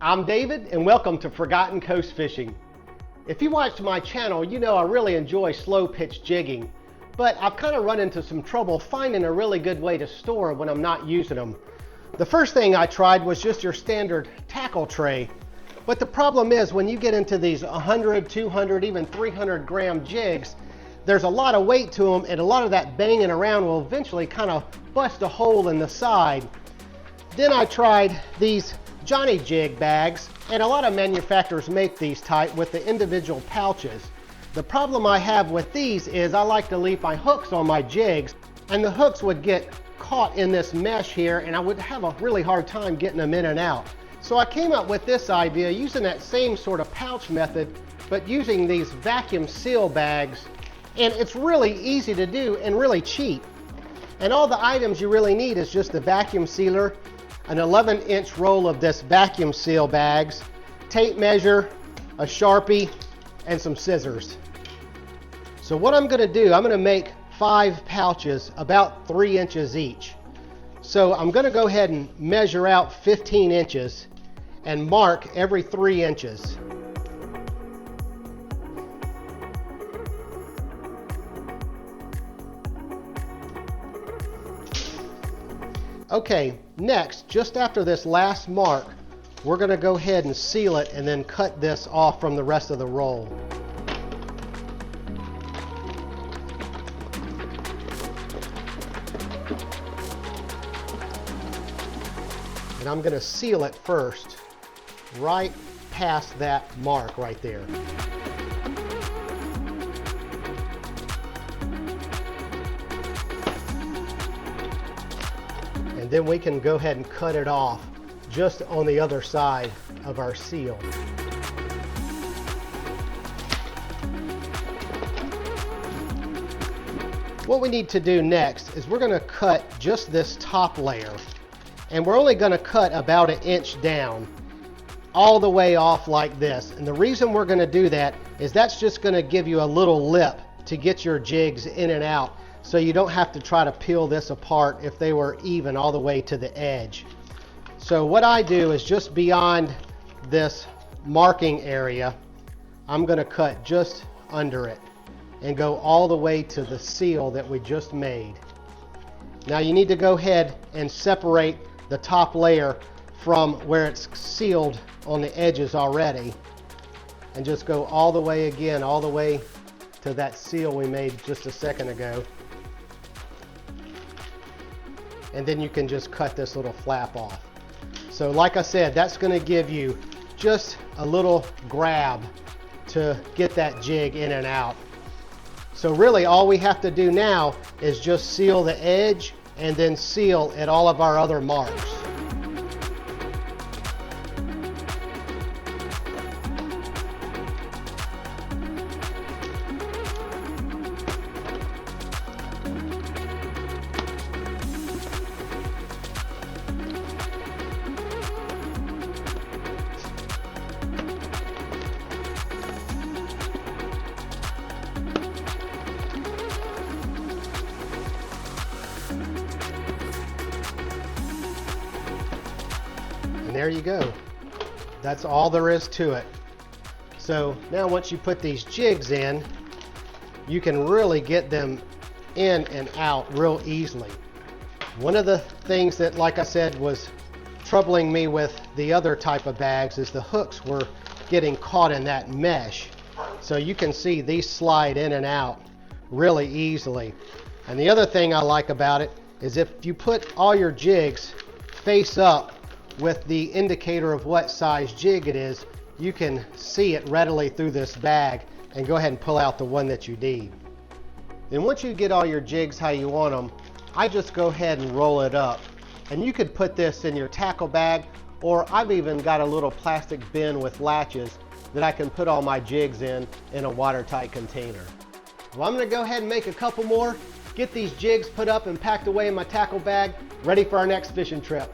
I'm David, and welcome to Forgotten Coast Fishing. If you watched my channel, you know I really enjoy slow pitch jigging, but I've kind of run into some trouble finding a really good way to store when I'm not using them. The first thing I tried was just your standard tackle tray, but the problem is when you get into these 100, 200, even 300 gram jigs, there's a lot of weight to them, and a lot of that banging around will eventually kind of bust a hole in the side. Then I tried these Johnny jig bags, and a lot of manufacturers make these type with the individual pouches. The problem I have with these is I like to leave my hooks on my jigs, and the hooks would get caught in this mesh here, and I would have a really hard time getting them in and out. So I came up with this idea using that same sort of pouch method, but using these vacuum seal bags, and it's really easy to do and really cheap. And all the items you really need is just the vacuum sealer, an 11-inch roll of this vacuum seal bags, tape measure, a Sharpie, and some scissors. So what I'm going to do, I'm going to make 5 pouches about 3 inches each. So I'm going to go ahead and measure out 15 inches and mark every 3 inches. Okay, next, just after this last mark, we're going to go ahead and seal it and then cut this off from the rest of the roll. And I'm going to seal it first, right past that mark right there. And then we can go ahead and cut it off just on the other side of our seal. What we need to do next is we're going to cut just this top layer, and we're only going to cut about 1 inch down all the way off like this. And the reason we're going to do that is that's just going to give you a little lip to get your jigs in and out, so you don't have to try to peel this apart if they were even all the way to the edge. So what I do is just beyond this marking area, I'm going to cut just under it and go all the way to the seal that we just made. Now you need to go ahead and separate the top layer from where it's sealed on the edges already, and just go all the way again, all the way to that seal we made just a second ago. And then you can just cut this little flap off. So like I said, that's going to give you just a little grab to get that jig in and out. So really all we have to do now is just seal the edge and then seal at all of our other marks. And there you go. That's all there is to it. So now once you put these jigs in, you can really get them in and out real easily. One of the things that, like I said, was troubling me with the other type of bags is the hooks were getting caught in that mesh. So you can see these slide in and out really easily. And the other thing I like about it is if you put all your jigs face up with the indicator of what size jig it is, you can see it readily through this bag and go ahead and pull out the one that you need. Then once you get all your jigs how you want them, I just go ahead and roll it up. And you could put this in your tackle bag, or I've even got a little plastic bin with latches that I can put all my jigs in a watertight container. Well, I'm going to go ahead and make a couple more, get these jigs put up and packed away in my tackle bag, ready for our next fishing trip.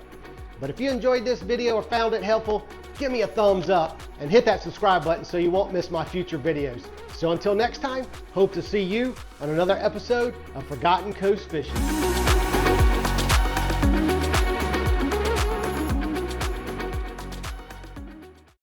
But if you enjoyed this video or found it helpful, give me a thumbs up and hit that subscribe button so you won't miss my future videos. So until next time, hope to see you on another episode of Forgotten Coast Fishing.